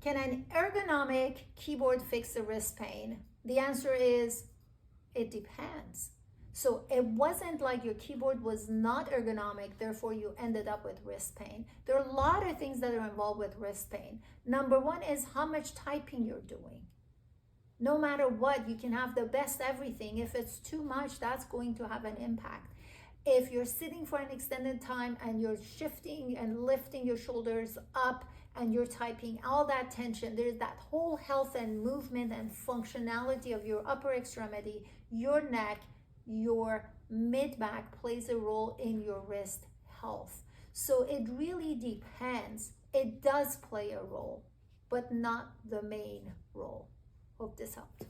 Can an ergonomic keyboard fix the wrist pain? The answer is, it depends. So it wasn't like your keyboard was not ergonomic, therefore you ended up with wrist pain. There are a lot of things that are involved with wrist pain. Number one is how much typing you're doing. No matter what, you can have the best everything. If it's too much, that's going to have an impact. If you're sitting for an extended time and you're shifting and lifting your shoulders up and you're typing, all that tension, there's that whole health and movement and functionality of your upper extremity, your neck, your mid-back plays a role in your wrist health. So it really depends. It does play a role, but not the main role. Hope this helped.